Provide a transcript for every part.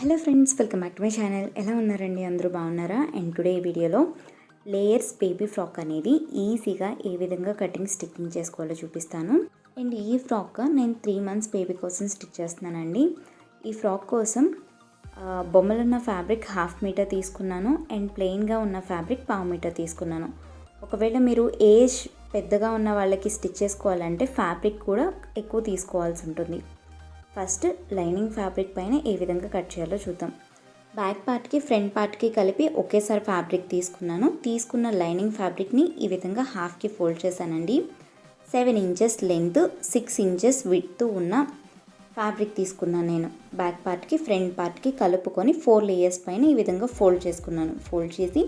Hello friends, welcome back to my channel. ఎలా ఉన్నారండి? అందరూ బాగున్నారా? అండ్ టుడే వీడియోలో లేయర్స్ బేబీ ఫ్రాక్ అనేది ఈజీగా ఏ విధంగా కటింగ్ స్టిచ్చింగ్ చేసుకోవాలో చూపిస్తాను. అండ్ ఈ ఫ్రాక్ నేను 3 months బేబీ కోసం స్టిచ్ చేస్తున్నానండి. ఈ ఫ్రాక్ కోసం బొమ్మలున్న ఫ్యాబ్రిక్ 1/2 మీటర్ తీసుకున్నాను అండ్ ప్లెయిన్గా ఉన్న ఫ్యాబ్రిక్ 1/4 మీటర్ తీసుకున్నాను. ఒకవేళ మీరు ఏజ్ పెద్దగా ఉన్న వాళ్ళకి స్టిచ్ చేసుకోవాలంటే ఫ్యాబ్రిక్ కూడా ఎక్కువ తీసుకోవాల్సి ఉంటుంది. ఫస్ట్ లైనింగ్ ఫ్యాబ్రిక్ పైన ఏ విధంగా కట్ చేయాలో చూద్దాం. బ్యాక్ పార్ట్కి ఫ్రంట్ పార్ట్కి కలిపి ఒకేసారి ఫ్యాబ్రిక్ తీసుకున్నాను. తీసుకున్న లైనింగ్ ఫ్యాబ్రిక్ని ఈ విధంగా హాఫ్కి ఫోల్డ్ చేశానండి. 7 inches లెంగ్త్, 6 inches విడ్త్ ఉన్న ఫ్యాబ్రిక్ తీసుకున్నాను నేను. బ్యాక్ పార్ట్కి ఫ్రంట్ పార్ట్కి కలుపుకొని 4 layers పైన ఈ విధంగా ఫోల్డ్ చేసుకున్నాను. ఫోల్డ్ చేసి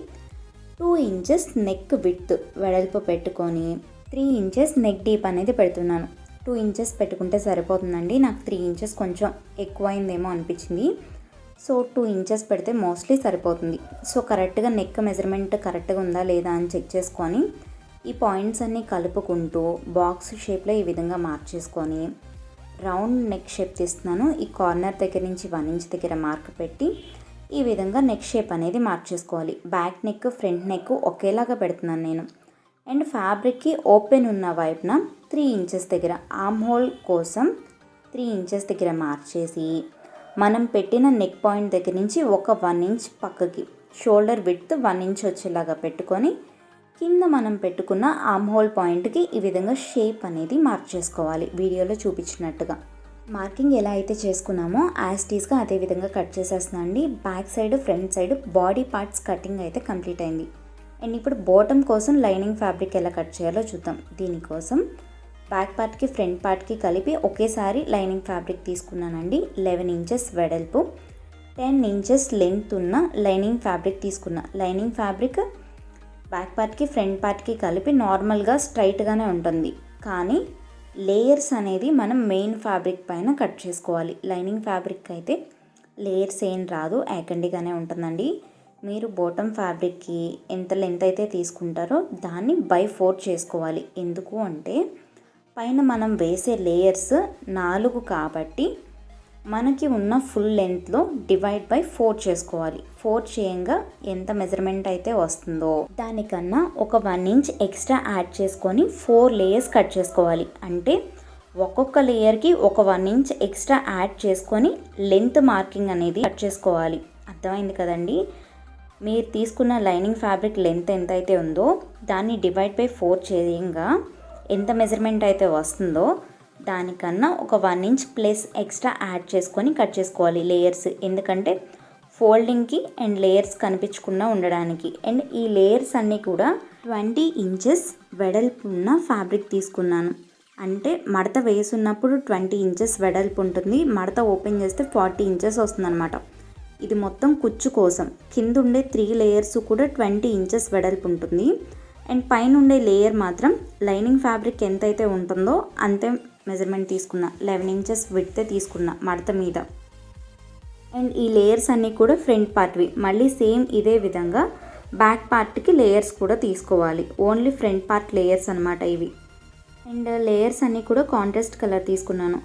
2 inches నెక్ విడ్త్ వెడల్పు పెట్టుకొని 3 inches నెక్ డీప్ అనేది పెడుతున్నాను. 2 inches పెట్టుకుంటే సరిపోతుందండి. నాకు 3 inches కొంచెం ఎక్కువైందేమో అనిపించింది. సో 2 inches పెడితే మోస్ట్లీ సరిపోతుంది. సో కరెక్ట్గా నెక్ మెజర్మెంట్ కరెక్ట్గా ఉందా లేదా అని చెక్ చేసుకొని ఈ పాయింట్స్ అన్నీ కలుపుకుంటూ బాక్స్ షేప్లో ఈ విధంగా మార్క్ చేసుకొని రౌండ్ నెక్ షేప్ తీస్తున్నాను. ఈ కార్నర్ దగ్గర నుంచి 1 inch దగ్గర మార్క్ పెట్టి ఈ విధంగా నెక్ షేప్ అనేది మార్క్ చేసుకోవాలి. బ్యాక్ నెక్ ఫ్రంట్ నెక్ ఒకేలాగా పెడుతున్నాను నేను. అండ్ ఫ్యాబ్రిక్కి ఓపెన్ ఉన్న వైపున 3 inches దగ్గర ఆర్మ్ హోల్ కోసం 3 inches దగ్గర మార్క్ చేసి మనం పెట్టిన నెక్ పాయింట్ దగ్గర నుంచి ఒక 1 inch పక్కకి షోల్డర్ విడ్త్ 1 inch వచ్చేలాగా పెట్టుకొని కింద మనం పెట్టుకున్న ఆర్మ్ హోల్ పాయింట్కి ఈ విధంగా షేప్ అనేది మార్క్ చేసుకోవాలి. వీడియోలో చూపించినట్టుగా మార్కింగ్ ఎలా అయితే చేసుకున్నామో యాస్టీస్గా అదే విధంగా కట్ చేసేస్తున్నాను అండి. Back side front side body parts cutting అయితే కంప్లీట్ అయింది. అండ్ ఇప్పుడు బాటమ్ కోసం లైనింగ్ ఫ్యాబ్రిక్ ఎలా కట్ చేయాలో చూద్దాం. దీనికోసం బ్యాక్ పార్ట్కి ఫ్రంట్ పార్ట్కి కలిపి ఒకేసారి లైనింగ్ ఫ్యాబ్రిక్ తీసుకున్నానండి. 11 inches వెడల్పు, 10 inches లెంగ్త్ ఉన్న లైనింగ్ ఫ్యాబ్రిక్ తీసుకున్నా. లైనింగ్ ఫ్యాబ్రిక్ బ్యాక్ పార్ట్కి ఫ్రంట్ పార్ట్కి కలిపి నార్మల్గా స్ట్రైట్గానే ఉంటుంది, కానీ లేయర్స్ అనేది మనం మెయిన్ ఫ్యాబ్రిక్ పైన కట్ చేసుకోవాలి. లైనింగ్ ఫ్యాబ్రిక్ అయితే లేయర్స్ ఏం రాదు, యాకండిగానే ఉంటుందండి. మీరు బాటమ్ ఫ్యాబ్రిక్కి ఎంత లెంత్ అయితే తీసుకుంటారో దాన్ని బై 4 చేసుకోవాలి. ఎందుకు అంటే పైన మనం వేసే లేయర్స్ 4 కాబట్టి మనకి ఉన్న ఫుల్ లెంత్లో డివైడ్ బై 4 చేసుకోవాలి. 4 చేయంగా ఎంత మెజర్మెంట్ అయితే వస్తుందో దానికన్నా ఒక 1 inch ఎక్స్ట్రా యాడ్ చేసుకొని 4 layers కట్ చేసుకోవాలి. అంటే ఒక్కొక్క లేయర్కి ఒక 1 inch ఎక్స్ట్రా యాడ్ చేసుకొని లెంత్ మార్కింగ్ అనేది కట్ చేసుకోవాలి. అర్థమైంది కదండి? మీరు తీసుకున్న లైనింగ్ ఫ్యాబ్రిక్ లెంత్ ఎంత అయితే ఉందో దాన్ని డివైడ్ బై 4 చేయంగా ఎంత మెజర్మెంట్ అయితే వస్తుందో దానికన్నా ఒక 1 inch ప్లస్ ఎక్స్ట్రా యాడ్ చేసుకొని కట్ చేసుకోవాలి లేయర్స్. ఎందుకంటే ఫోల్డింగ్కి అండ్ లేయర్స్ కనిపించకుండా ఉండడానికి. అండ్ ఈ లేయర్స్ అన్నీ కూడా 20 inches వెడల్పు ఉన్న ఫ్యాబ్రిక్ తీసుకున్నాను. అంటే మడత వేసున్నప్పుడు 20 inches వెడల్పు ఉంటుంది, మడత ఓపెన్ చేస్తే 40 inches వస్తుందన్నమాట. ఇది మొత్తం కుచ్చు కోసం. కింద ఉండే 3 layers కూడా 20 inches వెడల్పు ఉంటుంది. అండ్ పైన ఉండే లేయర్ మాత్రం లైనింగ్ ఫ్యాబ్రిక్ ఎంతైతే ఉంటుందో అంతే మెజర్మెంట్ తీసుకున్నా. 11 inches విడ్త్ తీసుకున్నా మడత మీద. అండ్ ఈ లేయర్స్ అన్నీ కూడా ఫ్రంట్ పార్ట్వి. మళ్ళీ సేమ్ ఇదే విధంగా బ్యాక్ పార్ట్కి లేయర్స్ కూడా తీసుకోవాలి. ఓన్లీ ఫ్రంట్ పార్ట్ లేయర్స్ అనమాట ఇవి. అండ్ లేయర్స్ అన్నీ కూడా కాంట్రాస్ట్ కలర్ తీసుకున్నాను.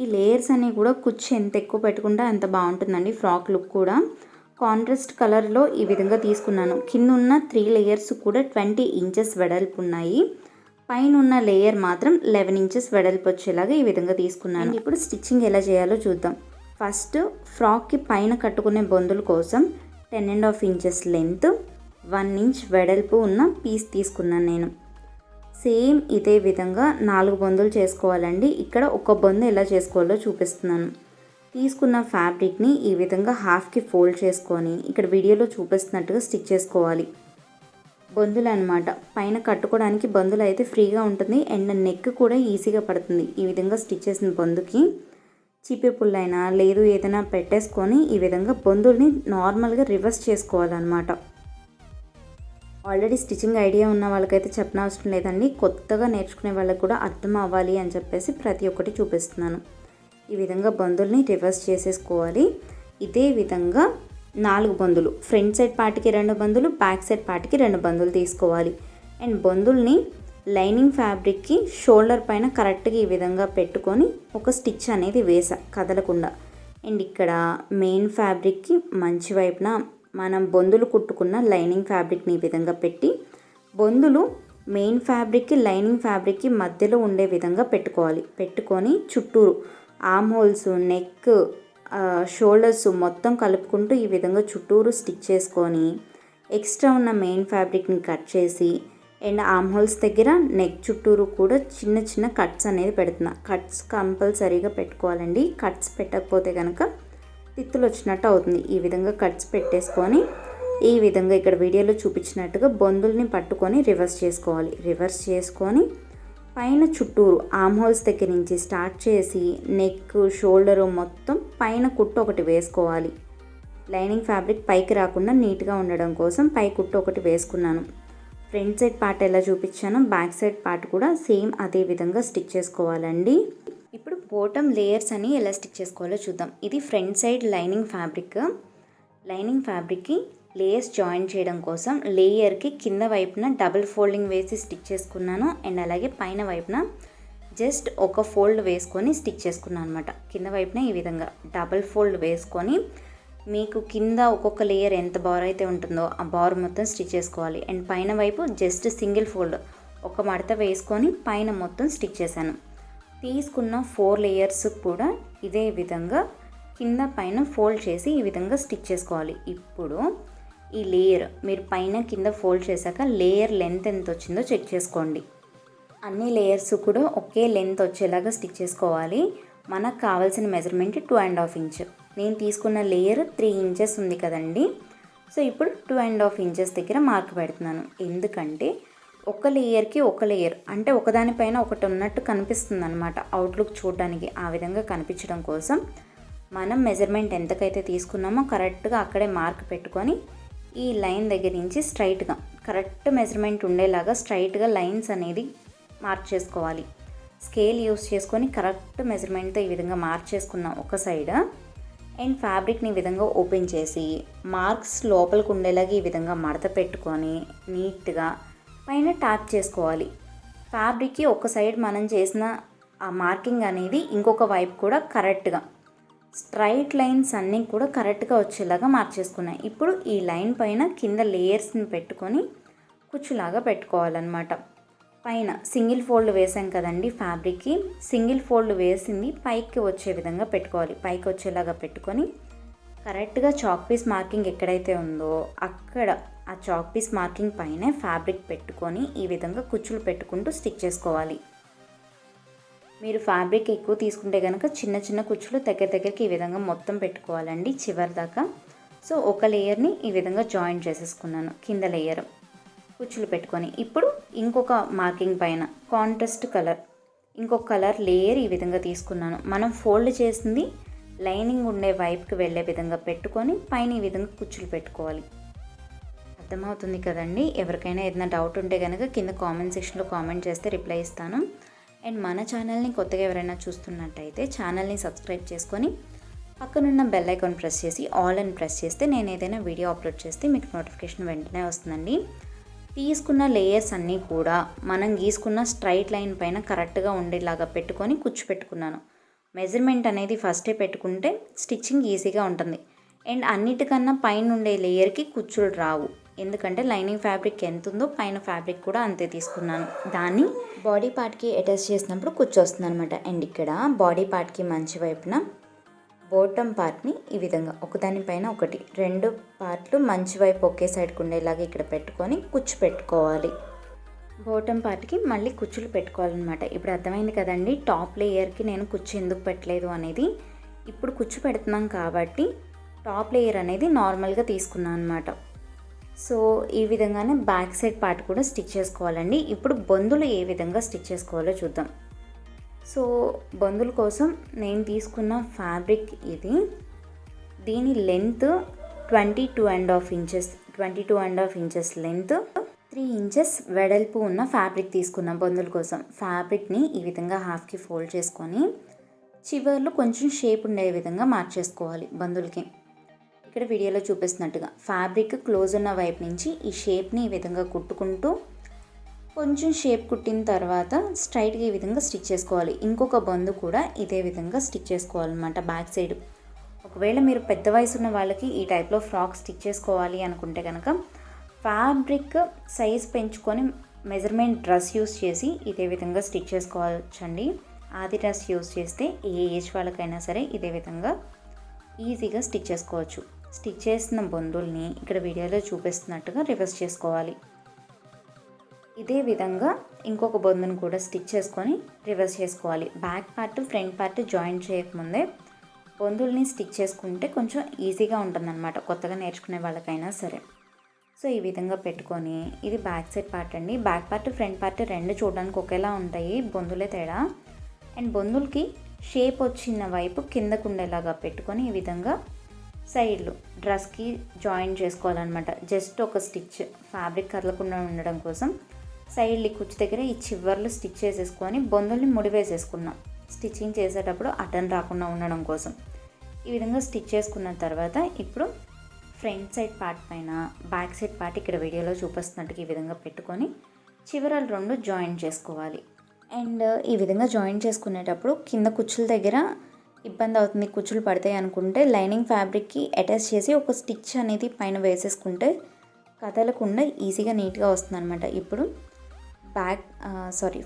ఈ లేయర్స్ అన్నీ కూడా కుచ్చు ఎంత ఎక్కువ పెట్టుకుంటే అంత బాగుంటుందండి ఫ్రాక్ లుక్ కూడా. కాంట్రాస్ట్ కలర్లో ఈ విధంగా తీసుకున్నాను. కింద ఉన్న 3 layers కూడా 20 inches వెడల్పు ఉన్నాయి. పైన ఉన్న లేయర్ మాత్రం 11 inches వెడల్పు వచ్చేలాగా ఈ విధంగా తీసుకున్నాను. ఇప్పుడు స్టిచ్చింగ్ ఎలా చేయాలో చూద్దాం. ఫస్ట్ ఫ్రాక్కి పైన కట్టుకునే బొందుల కోసం 10.5 inches లెంత్, 1 inch వెడల్పు ఉన్న పీస్ తీసుకున్నాను నేను. సేమ్ ఇదే విధంగా 4 బొందులు చేసుకోవాలండి. ఇక్కడ ఒక బొందు ఎలా చేసుకోవాలో చూపిస్తున్నాను. తీసుకున్న ఫ్యాబ్రిక్ని ఈ విధంగా హాఫ్కి ఫోల్డ్ చేసుకొని ఇక్కడ వీడియోలో చూపిస్తున్నట్టుగా స్టిచ్ చేసుకోవాలి. బొందులు అనమాట. పైన కట్టుకోవడానికి బొందులు అయితే ఫ్రీగా ఉంటుంది అండ్ నెక్ కూడా ఈజీగా పడుతుంది. ఈ విధంగా స్టిచ్ చేసిన బొందుకి చీపే పుల్లైనా లేదు ఏదైనా పెట్టేసుకొని ఈ విధంగా బొందుల్ని నార్మల్గా రివర్స్ చేసుకోవాలన్నమాట. ఆల్రెడీ స్టిచ్చింగ్ ఐడియా ఉన్న వాళ్ళకైతే చెప్పనవసరం లేదండి. కొత్తగా నేర్చుకునే వాళ్ళకి కూడా అర్థం అవ్వాలి అని చెప్పేసి ప్రతి ఒక్కటి చూపిస్తున్నాను. ఈ విధంగా బొందుల్ని రివర్స్ చేసేసుకోవాలి. ఇదే విధంగా 4 బొందులు, ఫ్రంట్ సైడ్ పార్ట్కి 2 బొందులు, బ్యాక్ సైడ్ పార్ట్కి 2 బొందులు తీసుకోవాలి. అండ్ బొందుల్ని లైనింగ్ ఫ్యాబ్రిక్కి షోల్డర్ పైన కరెక్ట్గా ఈ విధంగా పెట్టుకొని ఒక స్టిచ్ అనేది వేసా కదలకుండా. అండ్ ఇక్కడ మెయిన్ ఫ్యాబ్రిక్కి మంచి వైపున మనం బొందులు కుట్టుకున్న లైనింగ్ ఫ్యాబ్రిక్ని ఈ విధంగా పెట్టి బొందులు మెయిన్ ఫ్యాబ్రిక్కి లైనింగ్ ఫ్యాబ్రిక్కి మధ్యలో ఉండే విధంగా పెట్టుకొని చుట్టూరు ఆర్మ్ హోల్స్, నెక్, షోల్డర్స్ మొత్తం కలుపుకుంటూ ఈ విధంగా చుట్టూరు స్టిచ్ చేసుకొని ఎక్స్ట్రా ఉన్న మెయిన్ ఫ్యాబ్రిక్ని కట్ చేసి అండ్ ఆర్మ్ హోల్స్ దగ్గర నెక్ చుట్టూరు కూడా చిన్న చిన్న కట్స్ అనేది పెడుతున్నా. కట్స్ కంపల్సరీగా పెట్టుకోవాలండి. కట్స్ పెట్టకపోతే కనుక తిత్తులు వచ్చినట్టు అవుతుంది. ఈ విధంగా కట్స్ పెట్టేసుకొని ఈ విధంగా ఇక్కడ వీడియోలో చూపించినట్టుగా బొందుల్ని పట్టుకొని రివర్స్ చేసుకొని పైన చుట్టూరు ఆర్మ్ హోల్స్ దగ్గర నుంచి స్టార్ట్ చేసి నెక్, షోల్డరు మొత్తం పైన కుట్టు ఒకటి వేసుకోవాలి. లైనింగ్ ఫ్యాబ్రిక్ పైకి రాకుండా నీట్గా ఉండడం కోసం పై కుట్టు ఒకటి వేసుకున్నాను. ఫ్రంట్ సైడ్ పార్ట్ ఎలా చూపించానో బ్యాక్ సైడ్ పార్ట్ కూడా సేమ్ అదే విధంగా స్టిచ్ చేసుకోవాలండి. ఇప్పుడు బాటమ్ లేయర్స్ అని ఎలా స్టిచ్ చేసుకోవాలో చూద్దాం. ఇది ఫ్రంట్ సైడ్ లైనింగ్ ఫ్యాబ్రిక్కి లేయర్స్ జాయిన్ చేయడం కోసం లేయర్కి కింద వైపున డబుల్ ఫోల్డింగ్ వేసి స్టిచ్ చేసుకున్నాను. అండ్ అలాగే పైన వైపున జస్ట్ ఒక ఫోల్డ్ వేసుకొని స్టిచ్ చేసుకున్నాను అనమాట. కింద వైపున ఈ విధంగా డబుల్ ఫోల్డ్ వేసుకొని మీకు కింద ఒక్కొక్క లేయర్ ఎంత బార్ అయితే ఉంటుందో ఆ బార్ మొత్తం స్టిచ్ చేసుకోవాలి. అండ్ పైన వైపు జస్ట్ సింగిల్ ఫోల్డ్ ఒక మడత వేసుకొని పైన మొత్తం స్టిచ్ చేశాను. తీసుకున్న 4 లేయర్స్ కూడా ఇదే విధంగా కింద పైన ఫోల్డ్ చేసి ఈ విధంగా స్టిచ్ చేసుకోవాలి. ఇప్పుడు ఈ లేయర్ మీరు పైన కింద ఫోల్డ్ చేశాక లేయర్ లెంత్ ఎంత వచ్చిందో చెక్ చేసుకోండి. అన్ని లేయర్స్ కూడా ఒకే లెంత్ వచ్చేలాగా స్టిచ్ చేసుకోవాలి. మనకు కావాల్సిన మెజర్మెంట్ 2.5 ఇంచ్. నేను తీసుకున్న లేయర్ 3 ఇంచెస్ ఉంది కదండి. సో ఇప్పుడు 2.5 ఇంచెస్ దగ్గర మార్క్ పెడుతున్నాను. ఎందుకంటే ఒక లేయర్కి ఒక లేయర్ అంటే ఒకదానిపైన ఒకటి ఉన్నట్టు కనిపిస్తుంది అనమాట. అవుట్లుక్ చూడడానికి ఆ విధంగా కనిపించడం కోసం మనం మెజర్మెంట్ ఎంతకైతే తీసుకున్నామో కరెక్ట్గా అక్కడే మార్క్ పెట్టుకొని ఈ లైన్ దగ్గర నుంచి స్ట్రైట్గా కరెక్ట్ మెజర్మెంట్ ఉండేలాగా స్ట్రైట్గా లైన్స్ అనేది మార్క్ చేసుకోవాలి. స్కేల్ యూస్ చేసుకొని కరెక్ట్ మెజర్మెంట్తో ఈ విధంగా మార్క్ చేసుకున్నాం ఒక సైడ్. అండ్ ఫ్యాబ్రిక్ని ఈ విధంగా ఓపెన్ చేసి మార్క్స్ లోపలికి ఉండేలాగా ఈ విధంగా మడత పెట్టుకొని నీట్గా పైన ట్యాప్ చేసుకోవాలి. ఫ్యాబ్రిక్కి ఒక సైడ్ మనం చేసిన ఆ మార్కింగ్ అనేది ఇంకొక వైపు కూడా కరెక్ట్గా స్ట్రైట్ లైన్స్ అన్నీ కూడా కరెక్ట్గా వచ్చేలాగా మార్క్ చేసుకున్నాయి. ఇప్పుడు ఈ లైన్ పైన కింద లేయర్స్ని పెట్టుకొని కుచ్చులాగా పెట్టుకోవాలన్నమాట. పైన సింగిల్ ఫోల్డ్ వేసాం కదండి ఫ్యాబ్రిక్కి, సింగిల్ ఫోల్డ్ వేసింది పైకి వచ్చే విధంగా పెట్టుకోవాలి. పైకి వచ్చేలాగా పెట్టుకొని కరెక్ట్గా చాక్ పీస్ మార్కింగ్ ఎక్కడైతే ఉందో అక్కడ ఆ చాక్ పీస్ మార్కింగ్ పైనే ఫ్యాబ్రిక్ పెట్టుకొని ఈ విధంగా కుచ్చులు పెట్టుకుంటూ స్టిచ్ చేసుకోవాలి. మీరు ఫ్యాబ్రిక్ ఎక్కువ తీసుకుంటే కనుక చిన్న చిన్న కుచ్చులు దగ్గరికి ఈ విధంగా మొత్తం పెట్టుకోవాలండి చివరి దాకా. సో ఒక లేయర్ని ఈ విధంగా జాయిన్ చేసేసుకున్నాను. కింద లేయర్ కుచ్చులు పెట్టుకొని ఇప్పుడు ఇంకొక మార్కింగ్ పైన కాంట్రాస్ట్ కలర్ ఇంకొక కలర్ లేయర్ ఈ విధంగా తీసుకున్నాను. మనం ఫోల్డ్ చేసింది లైనింగ్ ఉండే వైపుకి వెళ్ళే విధంగా పెట్టుకొని పైన ఈ విధంగా కుచ్చులు పెట్టుకోవాలి. అర్థమవుతుంది కదండి. ఎవరికైనా ఏదైనా డౌట్ ఉంటే కనుక కింద కామెంట్ సెక్షన్లో కామెంట్ చేస్తే రిప్లై ఇస్తాను. అండ్ మన ఛానల్ని కొత్తగా ఎవరైనా చూస్తున్నట్టయితే ఛానల్ని సబ్స్క్రైబ్ చేసుకొని పక్కనున్న బెల్ ఐకాన్ ప్రెస్ చేసి ఆల్ అని ప్రెస్ చేస్తే నేను ఏదైనా వీడియో అప్లోడ్ చేస్తే మీకు నోటిఫికేషన్ వెంటనే వస్తుందండి. తీసుకున్న లేయర్స్ అన్నీ కూడా మనం గీసుకున్న స్ట్రైట్ లైన్ పైన కరెక్ట్గా ఉండేలాగా పెట్టుకొని కుచ్చు పెట్టుకున్నాను. మెజర్మెంట్ అనేది ఫస్టే పెట్టుకుంటే స్టిచ్చింగ్ ఈజీగా ఉంటుంది. అండ్ అన్నిటికన్నా పైన ఉండే లేయర్కి కుచ్చులు రావు. ఎందుకంటే లైనింగ్ ఫ్యాబ్రిక్ ఎంత ఉందో పైన ఫ్యాబ్రిక్ కూడా అంతే తీసుకున్నాను. దాన్ని బాడీ పార్ట్కి అటాచ్ చేసినప్పుడు కుచ్చు వస్తుంది అనమాట. అండ్ ఇక్కడ బాడీ పార్ట్కి మంచి వైపున బాటమ్ పార్ట్ని ఈ విధంగా ఒకదానిపైన ఒకటి 2 పార్ట్లు మంచి వైపు ఒకే సైడ్కి ఉండేలాగా ఇక్కడ పెట్టుకొని కుచ్చు పెట్టుకోవాలి. బాటమ్ పార్ట్కి మళ్ళీ కుచ్చులు పెట్టుకోవాలన్నమాట. ఇప్పుడు అర్థమైంది కదండి టాప్ లేయర్కి నేను కుచ్చు ఎందుకు పెట్టలేదు అనేది. ఇప్పుడు కుచ్చు పెడుతున్నాం కాబట్టి టాప్ లేయర్ అనేది నార్మల్గా తీసుకున్నాను అనమాట. సో ఈ విధంగానే బ్యాక్ సైడ్ పార్ట్ కూడా స్టిచ్ చేసుకోవాలండి. ఇప్పుడు బొందులు ఏ విధంగా స్టిచ్ చేసుకోవాలో చూద్దాం. సో బొందుల కోసం నేను తీసుకున్న ఫ్యాబ్రిక్ ఇది. దీని length 22.5 inches 22.5 inches length, 3 inches వెడల్పు ఉన్న ఫ్యాబ్రిక్ తీసుకున్న బొందుల కోసం. ఫ్యాబ్రిక్ని ఈ విధంగా హాఫ్కి ఫోల్డ్ చేసుకొని చివర్లు కొంచెం షేప్ ఉండే విధంగా మార్చేసుకోవాలి బందులకి. ఇక్కడ వీడియోలో చూపిస్తున్నట్టుగా ఫ్యాబ్రిక్ క్లోజ్ ఉన్న వైపు నుంచి ఈ షేప్ని ఈ విధంగా కుట్టుకుంటూ కొంచెం షేప్ కుట్టిన తర్వాత స్ట్రైట్గా ఈ విధంగా స్టిచ్ చేసుకోవాలి. ఇంకొక బందు కూడా ఇదే విధంగా స్టిచ్ చేసుకోవాలన్నమాట. బ్యాక్ సైడ్ ఒకవేళ మీరు పెద్ద వయసు ఉన్న వాళ్ళకి ఈ టైప్లో ఫ్రాక్ స్టిచ్ చేసుకోవాలి అనుకుంటే కనుక ఫ్యాబ్రిక్ సైజ్ పెంచుకొని మెజర్మెంట్ డ్రెస్ యూస్ చేసి ఇదే విధంగా స్టిచ్ చేసుకోవచ్చండి. ఆది డ్రెస్ యూస్ చేస్తే ఏ ఏజ్ వాళ్ళకైనా సరే ఇదే విధంగా ఈజీగా స్టిచ్ చేసుకోవచ్చు. స్టిచ్ చేసిన బొందుల్ని ఇక్కడ వీడియోలో చూపిస్తున్నట్టుగా రివర్స్ చేసుకోవాలి. ఇదే విధంగా ఇంకొక బొందును కూడా స్టిచ్ చేసుకొని రివర్స్ చేసుకోవాలి. Back part front part join చేయకముందే బొందుల్ని స్టిచ్ చేసుకుంటే కొంచెం ఈజీగా ఉంటుందన్నమాట, కొత్తగా నేర్చుకునే వాళ్ళకైనా సరే. సో ఈ విధంగా పెట్టుకొని ఇది బ్యాక్ సైడ్ పార్ట్ అండి. బ్యాక్ పార్ట్ ఫ్రంట్ పార్ట్ రెండు చూడడానికి ఒకేలా ఉంటాయి, బొందులే తేడా. అండ్ బొందులకి షేప్ వచ్చిన వైపు కిందకు ఉండేలాగా పెట్టుకొని ఈ విధంగా సైడ్లు డ్రెస్కి జాయిన్ చేసుకోవాలన్నమాట. జస్ట్ ఒక స్టిచ్ ఫ్యాబ్రిక్ కదలకుండా ఉండడం కోసం సైడ్లు కుచ్చు దగ్గర ఈ చివర్లు స్టిచ్ చేసేసుకొని బొందుల్ని ముడివేసేసుకున్నాం, స్టిచ్చింగ్ చేసేటప్పుడు అటన్ రాకుండా ఉండడం కోసం. ఈ విధంగా స్టిచ్ చేసుకున్న తర్వాత ఇప్పుడు ఫ్రంట్ సైడ్ పార్ట్ పైన బ్యాక్ సైడ్ పార్ట్ ఇక్కడ వీడియోలో చూపిస్తున్నట్టుగా ఈ విధంగా పెట్టుకొని చివరలు రెండు జాయిన్ చేసుకోవాలి. అండ్ ఈ విధంగా జాయిన్ చేసుకునేటప్పుడు కింద కుచ్చుల దగ్గర ఇబ్బంది అవుతుంది, కుచ్చులు పడతాయి అనుకుంటే లైనింగ్ ఫ్యాబ్రిక్కి అటాచ్ చేసి ఒక స్టిచ్ అనేది పైన వేసేసుకుంటే కదలకుండా ఈజీగా నీట్గా వస్తుంది అనమాట. ఇప్పుడు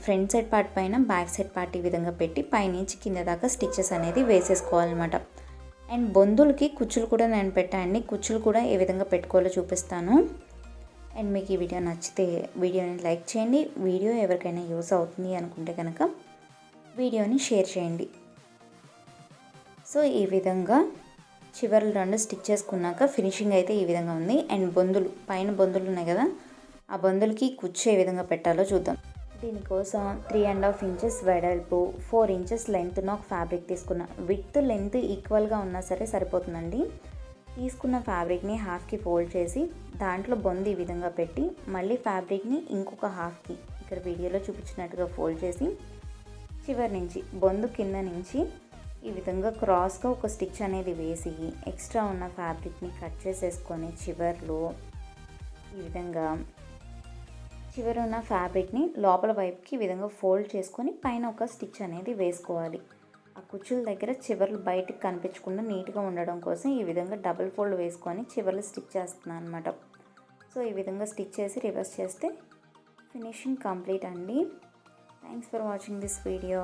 ఫ్రంట్ సైడ్ పార్ట్ పైన బ్యాక్ సైడ్ పార్ట్ ఈ విధంగా పెట్టి పైనుంచి కింద దాకా స్టిచెస్ అనేది వేసేసుకోవాలన్నమాట. అండ్ బొందులకి కుచ్చులు కూడా నేను పెట్టానండి, కుచ్చులు కూడా ఏ విధంగా పెట్టుకోవాలో చూపిస్తాను. అండ్ మీకు ఈ వీడియో నచ్చితే వీడియోని లైక్ చేయండి. వీడియో ఎవరికైనా యూస్ అవుతుంది అనుకుంటే కనుక వీడియోని షేర్ చేయండి. సో ఈ విధంగా చివర్లు రెండు స్టిచ్ చేసుకున్నాక ఫినిషింగ్ అయితే ఈ విధంగా ఉంది. అండ్ బొందులు పైన బొందులు ఉన్నాయి కదా, ఆ బొందులకి కుచ్చు ఏ విధంగా పెట్టాలో చూద్దాం. దీనికోసం 3.5 ఇంచెస్ వెడల్పు, 4 ఇంచెస్ లెంత్ ఒక ఫ్యాబ్రిక్ తీసుకున్నా. విత్ లెంత్ ఈక్వల్గా ఉన్నా సరే సరిపోతుందండి. తీసుకున్న ఫ్యాబ్రిక్ని హాఫ్కి ఫోల్డ్ చేసి దాంట్లో బొందు ఈ విధంగా పెట్టి మళ్ళీ ఫ్యాబ్రిక్ని ఇంకొక హాఫ్కి ఇక్కడ వీడియోలో చూపించినట్టుగా ఫోల్డ్ చేసి చివరి నుంచి బొందు కింద నుంచి ఈ విధంగా క్రాస్గా ఒక స్టిచ్ అనేది వేసి ఎక్స్ట్రా ఉన్న ఫ్యాబ్రిక్ని కట్ చేసేసుకొని చివర్లో ఈ విధంగా చివరి ఉన్న ఫ్యాబ్రిక్ని లోపల వైపుకి ఈ విధంగా ఫోల్డ్ చేసుకొని పైన ఒక స్టిచ్ అనేది వేసుకోవాలి. ఆ కుచ్చుల దగ్గర చివర్లు బయటకు కనిపించకుండా నీట్గా ఉండడం కోసం ఈ విధంగా డబుల్ ఫోల్డ్ వేసుకొని చివర్లు స్టిచ్ చేస్తున్నాను అనమాట. సో ఈ విధంగా స్టిచ్ చేసి రివర్స్ చేస్తే ఫినిషింగ్ కంప్లీట్ అండి. Thanks for watching this video.